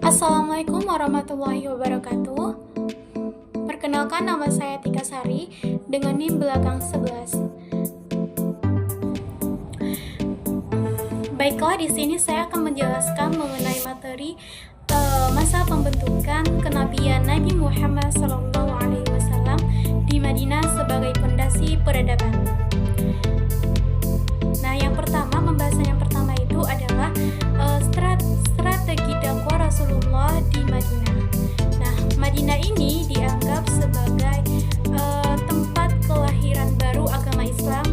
Assalamualaikum warahmatullahi wabarakatuh. Perkenalkan, nama saya Tika Sari dengan NIM belakang 11. Baiklah, di sini saya akan menjelaskan mengenai materi masa pembentukan kenabian Nabi Muhammad SAW di Madinah sebagai fondasi peradaban. Nah, pembahasan yang pertama itu adalah strategi dakwah Rasulullah di Madinah. Nah, Madinah ini dianggap sebagai tempat kelahiran baru agama Islam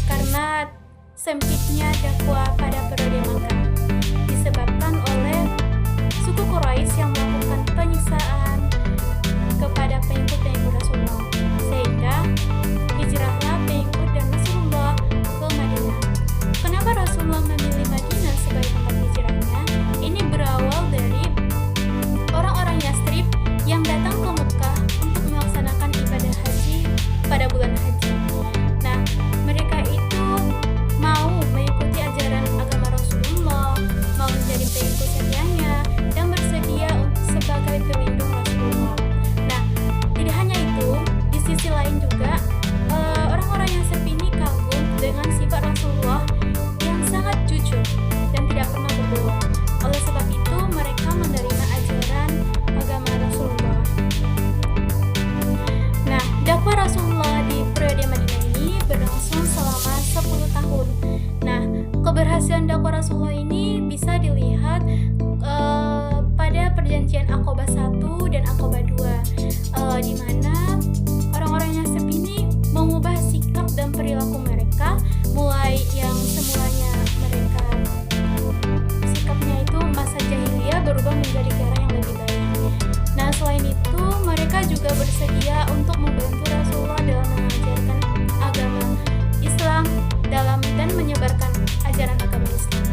karena sempitnya dakwah pada periode Makkah disebabkan oleh suku Quraisy yang melakukan penyiksaan kepada pengikut Rasulullah, sehingga hijrahlah pengikut dan Rasulullah ke Madinah. Kenapa Rasulullah memilih Madinah sebagai tempat hijrahnya? Ini berawal dari orang-orang Yathrib yang datang ke Mekah untuk melaksanakan ibadah haji pada bulan haji. Nah, mereka itu mau mengikuti ajaran agama Rasulullah, mau menjadi pengikut setianya, dan bersedia sebagai pelindung Rasulullah. Nah, tidak hanya itu, di sisi lain juga orang-orang Yathrib ini kagum dengan sifat Rasulullah yang sangat jujur dan tidak pernah berbohong. Oleh sebab itu, mereka menerima ajaran agama Rasulullah. Nah, dakwah Rasulullah di periode Madinah ini berlangsung selama 10 tahun. Nah, keberhasilan dakwah Rasulullah ini bisa dilihat pada perjanjian Aqabah 1 dan Aqabah 2, di mana orang-orang Yathrib ini mengubah sikap dan perilaku mereka, mulai yang semulanya mereka sikapnya itu masa jahiliyah berubah menjadi ke arah yang lebih baik. Nah, selain itu mereka juga bersedia untuk membantu Rasulullah dalam mengajarkan agama Islam dan menyebarkan ajaran agama Islam.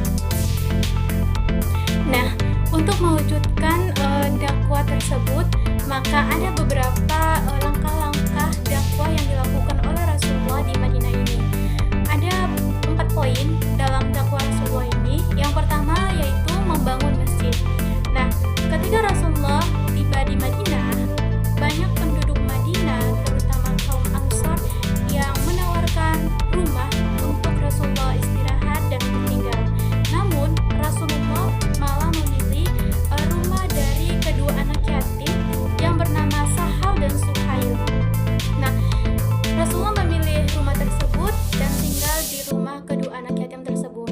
Nah, untuk mewujudkan dakwah tersebut, maka ada beberapa langkah-langkah dakwah yang dilakukan oleh Rasulullah di Madinah ini. Ada 4 poin dalam dakwah Rasulullah ini. Yang pertama yaitu membangun masjid. Nah, ketika Rasulullah tiba di Madinah, banyak penduduk Madinah, terutama kaum Ansar, yang menawarkan rumah untuk Rasulullah istirahat dan tinggal. Namun, Rasulullah malah memilih rumah dari kedua anak yatim yang bernama Sahal dan Suhail. Nah, Rasulullah memilih rumah tersebut dan tinggal di rumah kedua anak yatim tersebut.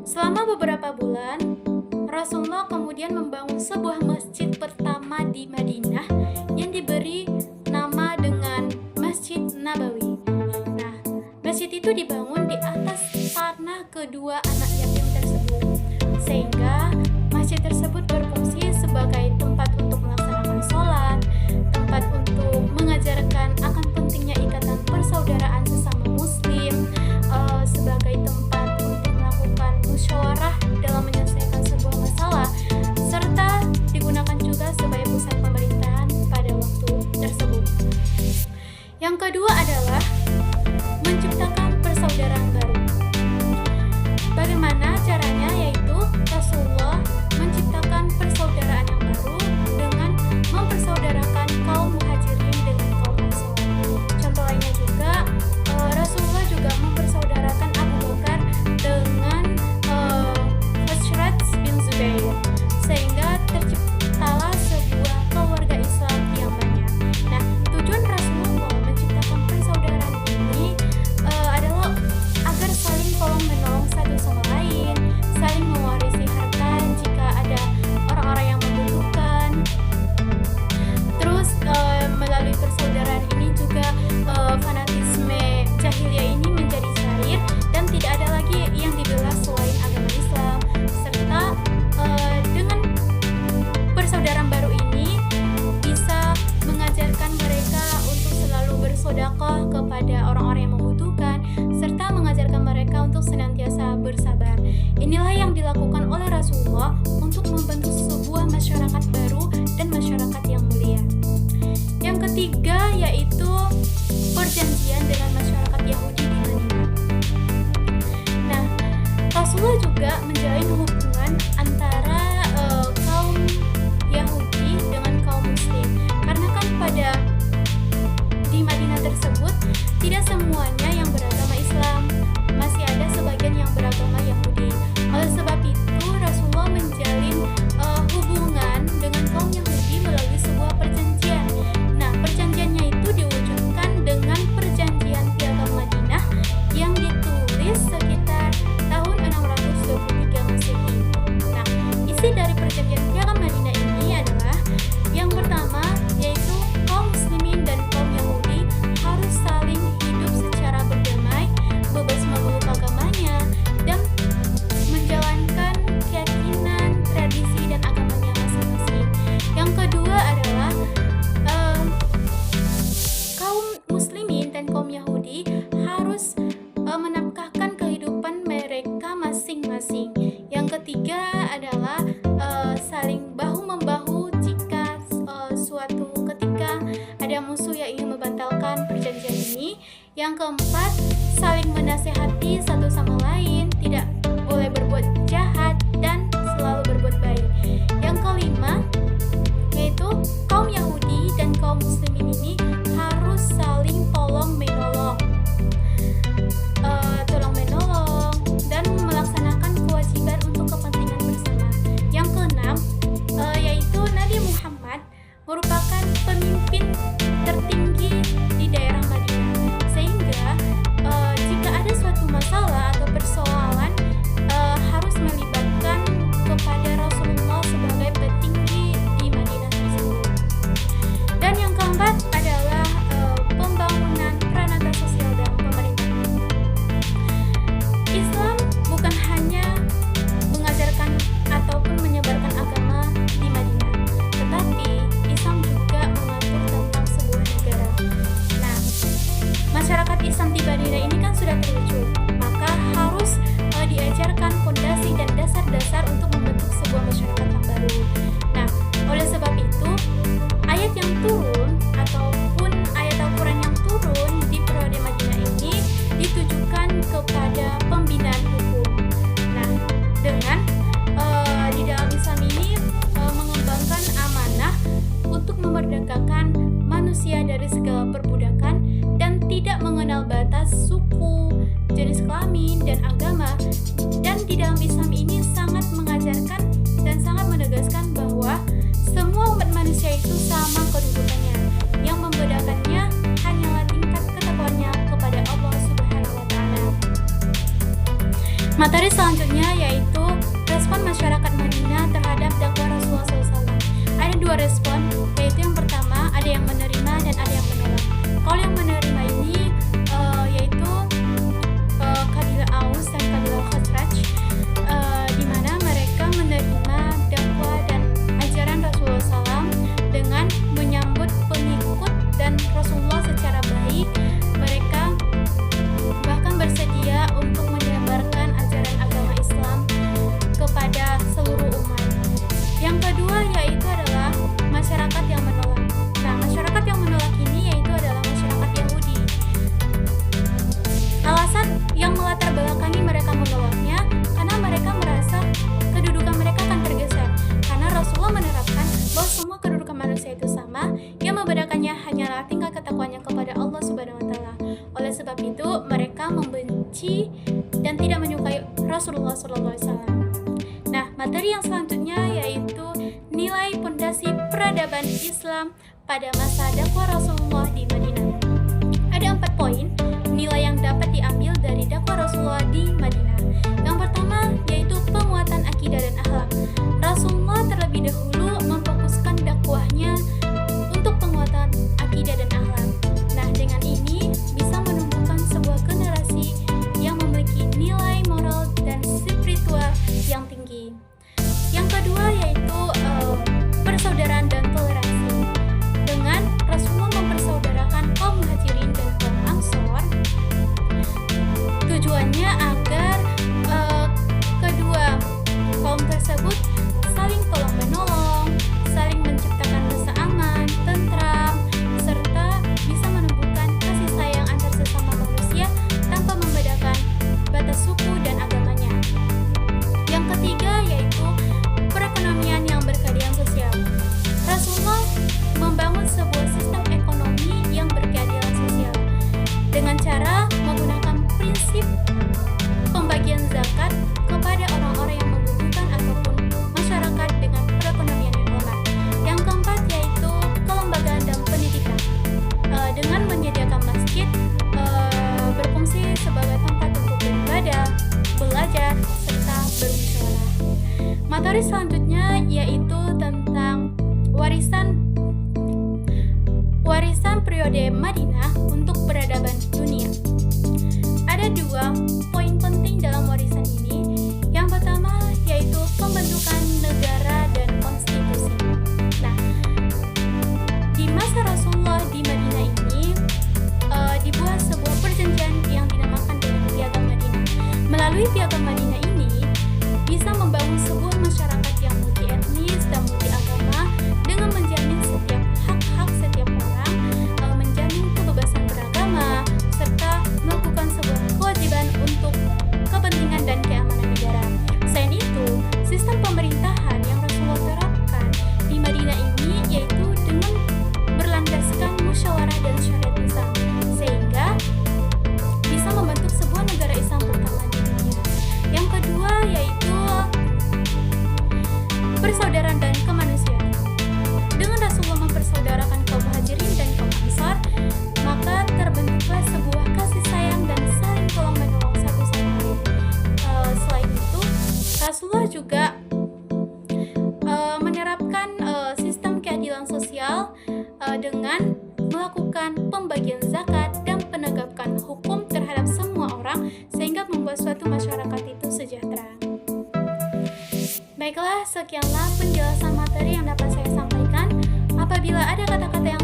Selama beberapa bulan, Rasulullah kemudian membangun sebuah masjid pertama di Madinah yang diberi nama dengan Masjid Nabawi. Nah, masjid itu dibangun di atas tanah kedua anak yatim tersebut, sehingga masjid tersebut berfungsi sebagai tempat untuk melaksanakan sholat, tempat untuk mengajarkan akan pentingnya ikatan persaudaraan sesama muslim, sebagai tempat untuk melakukan musyawarah dalam menyelesaikan sebuah masalah, serta digunakan juga sebagai pusat pemerintahan pada waktu tersebut. Yang kedua adalah menciptakan persaudaraan baru. Bagaimana dilakukan oleh Rasulullah untuk membentuk sebuah masyarakat baru dan masyarakat yang mulia. Yang ketiga yaitu perjanjian dengan masyarakat Yahudi di Madinah. Nah, Rasulullah juga menjalin hubungan antara kaum Yahudi dengan kaum Muslim, karena kan pada di Madinah tersebut tidak semuanya yang beragama Islam, masih ada sebagian yang beragama Yahudi. Oleh sebab itu Rasulullah menjalin hubungan dengan kaum Yahudi melalui sebuah perjanjian. Nah, perjanjiannya itu diwujudkan dengan perjanjian Piagam Madinah yang ditulis sekitar tahun 623 Masehi. Nah, isi dari perjanjian Piagam Madinah ini adalah yang pertama yaitu kaum muslimin dan kaum Yahudi harus saling hidup secara berdamai, bebas memeluk agamanya, dan menjalankan keyakinan, tradisi, dan agamanya masing-masing. Yang kedua adalah kaum muslimin dan kaum Yahudi harus menafkahkan kehidupan mereka masing-masing. Yang ketiga adalah saling bahu-membahu jika suatu ketika ada musuh yang ingin membatalkan perjanjian ini. Yang keempat, saling menasehati satu sama lain, tidak boleh berbuat jahat dan selalu berbuat baik. Yang kelima, yaitu kaum Yahudi dan kaum muslimin ini harus saling tolong-menolong dan melaksanakan kewajiban untuk kepentingan bersama. Yang keenam, yaitu Nabi Muhammad merupakan pemimpin tertinggi di daerah Madinah, sehingga jika ada suatu masalah atau persoalan harus melibatkan kepada Rasulullah sebagai petinggi di Madinah tersebut. Dan yang keempat adalah pembangunan peranata sosial dan pemerintahan. Islam bukan hanya mengajarkan ataupun menyebarkan agama di Madinah, tetapi Islam juga mengatur tentang sebuah negara. Nah, masyarakat Islam di Madinah ini kan sudah terwujud, maka harus diajarkan fondasi dan dasar-dasar untuk membentuk sebuah masyarakat yang baru. Nah, oleh sebab itu, ayat yang turun ataupun ayat Al-Quran yang turun di periode Madinah ini ditujukan kepada pembinaan hukum. Nah, dengan di dalam Islam ini mengembangkan amanah untuk memerdekakan manusia dari segala perbudakan dan tidak mengenal batas suku, jenis kelamin, dan agama. Dan di dalam Islam ini sangat mengajarkan dan sangat menegaskan bahwa semua umat manusia itu sama kedudukannya. Yang membedakannya hanyalah tingkat ketakwaannya kepada Allah Subhanahu wa Ta'ala. Materi selanjutnya yaitu respon masyarakat Madinah terhadap dakwah Rasulullah SAW. Ada dua respon, yaitu yang pertama ada yang menerima dan ada yang menolak. Kalau yang menerima ini yaitu kabilah Aus dan kabilah Khazraj, di mana mereka menerima dakwah dan ajaran Rasulullah SAW dengan menyambut pengikut dan Rasulullah secara baik. Mereka bahkan bersedia untuk menyebarkan ajaran agama Islam kepada seluruh umat. Yang kedua yaitu adalah masyarakat yang menolak. Nah, masyarakat yang menolak ini yaitu adalah masyarakat Yahudi. Alasan yang melatar belakangi mereka menolaknya karena mereka merasa kedudukan mereka akan tergeser, karena Rasulullah menerapkan bahwa semua kedudukan manusia itu sama, yang membedakannya hanyalah tingkat ketakwaannya kepada Allah Subhanahu wa Ta'ala. Oleh sebab itu mereka membenci dan tidak menyukai Rasulullah SAW. Nah, materi yang selanjutnya yaitu nilai pondasi peradaban Islam pada masa dakwah Rasulullah di Madinah. Ada 4 poin nilai yang dapat diambil dari dakwah Rasulullah di Madinah. Yang pertama yaitu penguatan akidah dan akhlak. Rasulullah terlebih dahulu memfokuskan dakwahnya untuk penguatan akidah dan akhlak. Nah, dengan ini bisa menumbuhkan sebuah generasi yang memiliki nilai moral dan spiritual yang tinggi. Yang kedua yaitu persaudaraan dan toleransi. Dengan Rasulullah mempersaudarakan kaum muhajirin dan kaum ansor, tujuannya agar kedua Yang ketiga yaitu perekonomian yang berkeadilan sosial. Rasulullah membangun sebuah sistem ekonomi yang berkeadilan sosial dengan cara menggunakan prinsip pembagian zakat kepada orang-orang yang membutuhkan ataupun masyarakat dengan perekonomian yang lemah. Yang keempat yaitu kelembagaan dan pendidikan. Dengan menyediakan masjid berfungsi sebagai tempat untuk beribadah, belajar, serta bermusyawarah. Materi selanjutnya yaitu tentang warisan periode Madinah untuk peradaban dunia. Ada dua poin penting dalam warisan ini. Yang pertama yaitu pembentukan negara dan konstitusi. Nah, di masa Rasulullah di Madinah ini dibuat sebuah perjanjian yang dinamakan dengan Piagam Madinah. Melalui Piagam Madinah ini bisa membangun sebuah masyarakat yang multi etnis dan multi agama dengan menjamin setiap hak-hak setiap orang, menjamin kebebasan beragama, serta melakukan sebuah kewajiban untuk kepentingan dan keamanan negara. Selain itu, sistem pemerintahan yang Rasulullah terapkan di Madinah ini yaitu dengan berlandaskan musyawarah dan syariat Islam, sehingga bisa membentuk sebuah negara Islam pertama di dunia. Yang kedua yaitu persaudaraan dan kemanusiaan. Dengan Rasulullah mempersaudarakan kaum Muhajirin dan kaum Ansar, maka terbentuklah sebuah kasih sayang dan saling tolong menolong satu sama lain. Selain itu, Rasulullah juga menerapkan sistem keadilan sosial dengan melakukan pembagian zakat dan penegakan hukum terhadap semua orang sehingga membuat suatu masyarakat itu sejahtera. Baiklah, sekianlah penjelasan materi yang dapat saya sampaikan. Apabila ada kata-kata yang